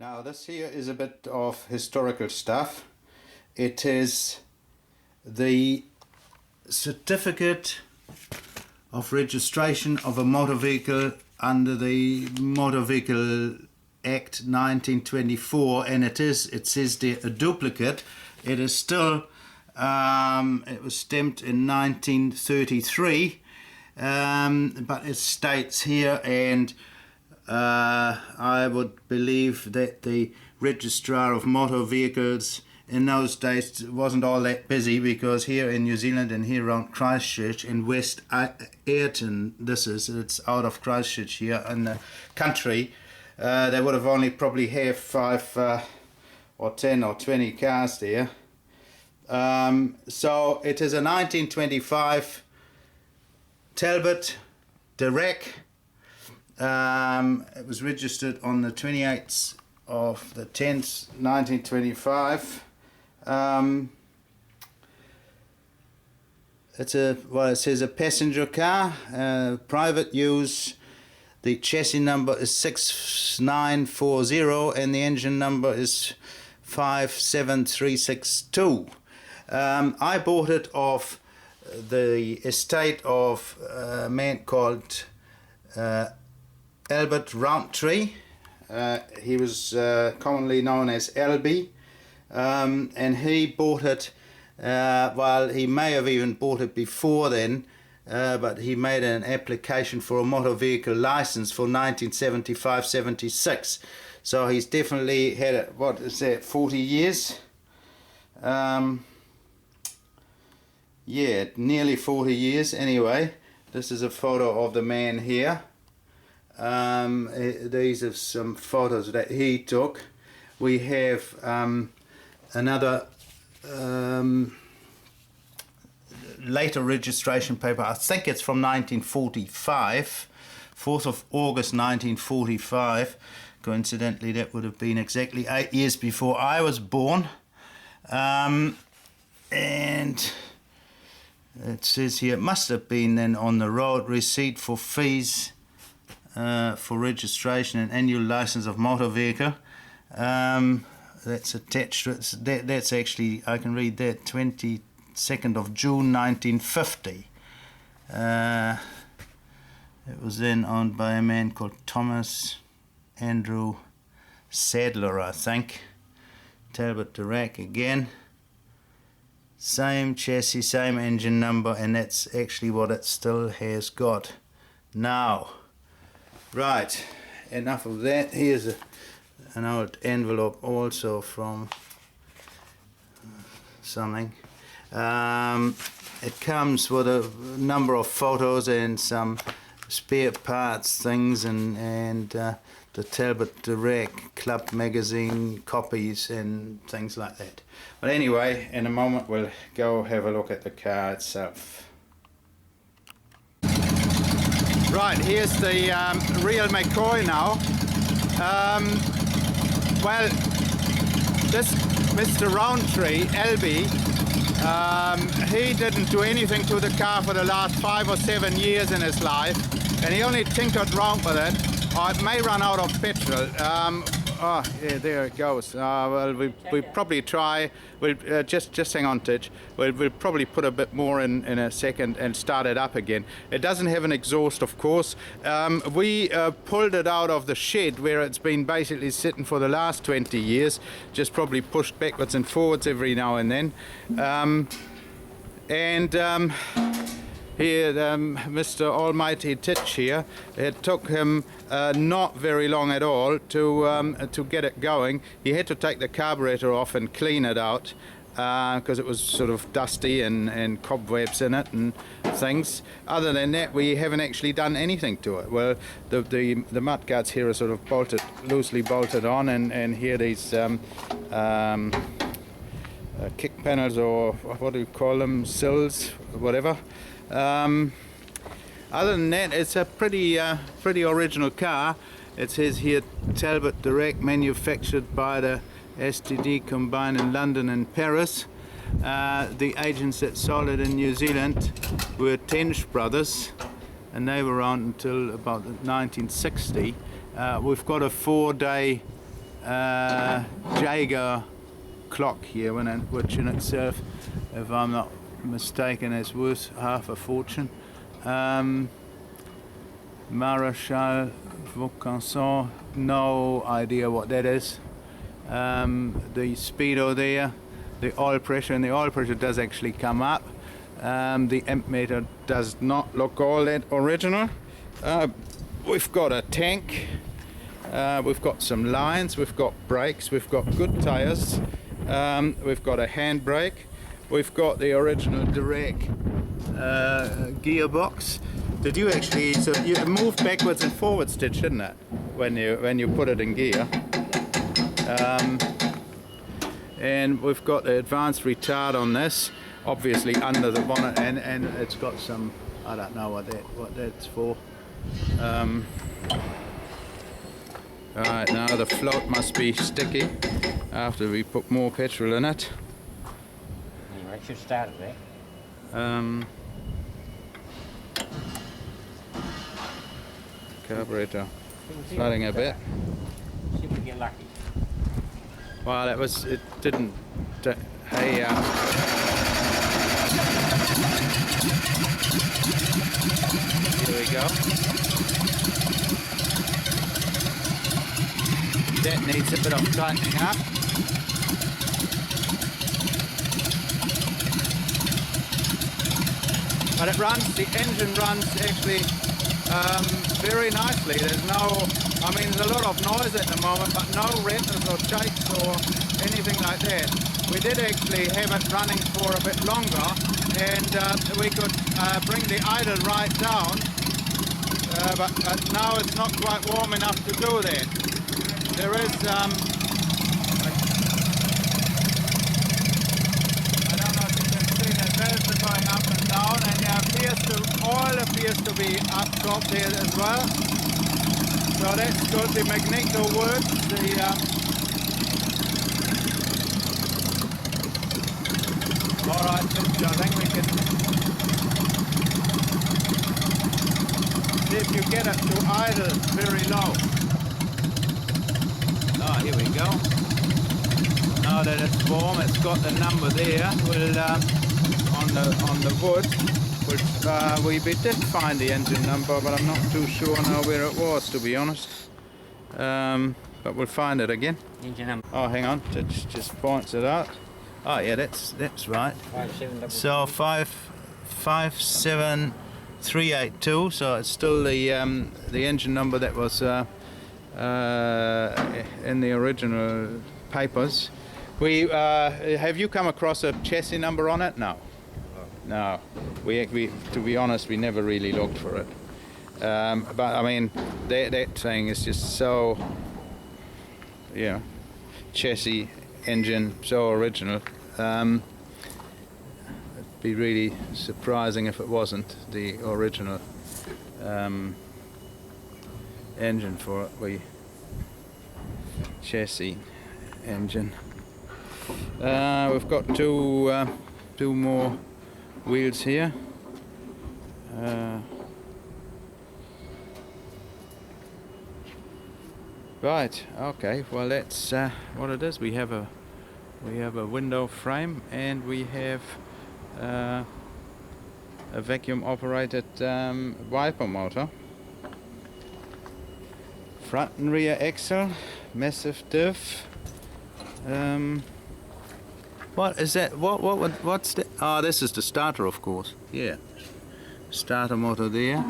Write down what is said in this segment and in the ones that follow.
Now this here is a bit of historical stuff. It is the certificate of registration of a motor vehicle under the Motor Vehicle Act 1924, and it says there a duplicate. It is still it was stamped in 1933, but it states here, and I would believe that the registrar of motor vehicles in those days wasn't all that busy, because here in New Zealand and here around Christchurch in West Ayrton, it's out of Christchurch here in the country, they would have only probably have 5 or 10 or 20 cars there. So it is a 1925 Talbot Darracq. It was registered on the 28th of the 10th 1925. It says a passenger car, private use. The chassis number is 6940 and the engine number is 57362. I bought it off the estate of a man called Talbot Darracq. He was commonly known as LB, and he bought it, well, he may have even bought it before then, but he made an application for a motor vehicle license for 1975-76. So he's definitely had it, what is that, 40 years? Yeah, nearly 40 years anyway. This is a photo of the man here. These are some photos that he took. We have another later registration paper. I think it's from 1945, 4th of August 1945. Coincidentally, that would have been exactly 8 years before I was born. And it says here, it must have been then on the road, receipt for fees for registration and annual license of motor vehicle. That's attached to it. That's actually, I can read that, 22nd of June 1950. It was then owned by a man called Thomas Andrew Sadler, I think. Talbot Darracq again. Same chassis, same engine number, and that's actually what it still has got now. Right, enough of that. Here's an old envelope also from something. It comes with a number of photos and some spare parts things, and the Talbot Darracq Club magazine copies and things like that. But anyway, in a moment we'll go have a look at the car itself. Right, here's the real McCoy now. Well, this Mr. Roundtree, LB, he didn't do anything to the car for the last 5 or 7 years in his life, and he only tinkered around with it. It may run out of petrol. Oh, yeah, there it goes. Well, we probably try. We'll just hang on, Titch. We'll probably put a bit more in a second and start it up again. It doesn't have an exhaust, of course. We pulled it out of the shed where it's been basically sitting for the last 20 years. Just probably pushed backwards and forwards every now and then. Here, Mr. Almighty Titch here, it took him not very long at all to get it going. He had to take the carburetor off and clean it out because it was sort of dusty and cobwebs in it and things. Other than that, we haven't actually done anything to it. Well, the mudguards here are sort of loosely bolted on, and here these kick panels, or what do you call them, sills, whatever. Other than that, it's a pretty original car. It says here Talbot Darracq, manufactured by the STD combined in London and Paris. The agents that sold it in New Zealand were Tench Brothers, and they were around until about 1960. We've got a 4-day Jaeger clock here, which in itself, if I'm not mistaken, is worth half a fortune. Maréchal Vaucanson, no idea what that is. The speedo there, the oil pressure, and the oil pressure does actually come up. The amp meter does not look all that original. We've got a tank, we've got some lines, we've got brakes, we've got good tyres, we've got a handbrake, we've got the original Darracq gearbox. Did you actually, so you moved backwards and forwards, shouldn't it, when you put it in gear? And we've got the advanced retard on this, obviously under the bonnet, and it's got some, I don't know what that's for. Right, now the float must be sticky after we put more petrol in it. Anyway, it should start it there. Carburetor flooding a bit. See if we get lucky. Well, it didn't. Hey, here we go. That needs a bit of tightening up. But it runs, the engine runs actually very nicely. There's no, I mean, there's a lot of noise at the moment, but no rattles or shakes or anything like that. We did actually have it running for a bit longer, and we could bring the idle right down, but now it's not quite warm enough to do that. There is, I don't know if you can see that bells are going up and down, and oil appears to be up top there as well. So that's good. The magneto works. Alright, I think we can see if you get it to idle very low. Oh, here we go. Now that it's warm, it's got the number there. We'll on the wood, which we did find the engine number, but I'm not too sure now where it was, to be honest. But we'll find it again. Engine number. Oh, hang on, it just points it out. Oh yeah, that's right. 5722. So 57382. So it's still the engine number that was in the original papers. We have you come across a chassis number on it? No. No. We to be honest, we never really looked for it. But I mean, that thing is just so, chassis, engine, so original. It'd be really surprising if it wasn't the original engine for it. Chassis engine. We've got two more wheels here. Right. Okay. Well, that's what it is. We have a window frame, and we have a vacuum operated wiper motor. Front and rear axle, massive diff. What is that? What's the? Oh, this is the starter, of course. Yeah, starter motor there.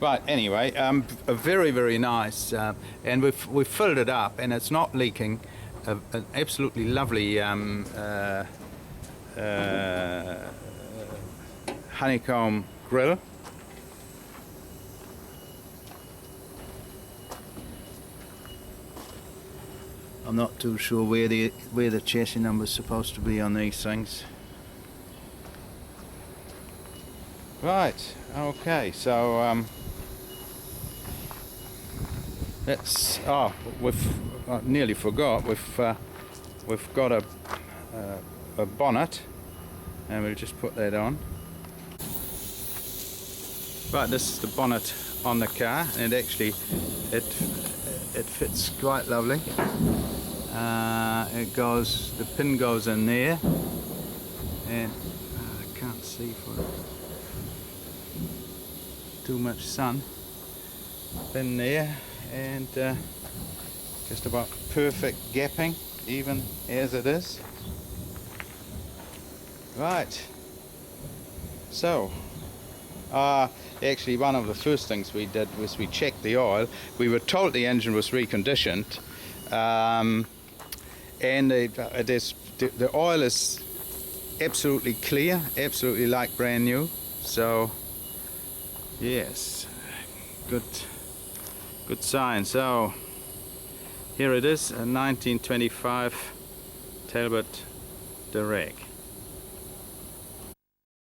Right. Anyway, a very nice, and we've filled it up, and it's not leaking. An absolutely lovely honeycomb grill. I'm not too sure where the chassis number is supposed to be on these things. Right. Okay. So let's. Oh, I nearly forgot. We've got a bonnet, and we'll just put that on. Right, this is the bonnet on the car, and actually it fits quite lovely. The pin goes in there, and I can't see for too much sun. Pin there, and just about perfect gapping, even as it is. Right, so actually one of the first things we did was we checked the oil. We were told the engine was reconditioned, and the oil is absolutely clear, absolutely like brand new. So yes, good sign. So here it is, a 1925 Talbot Darracq.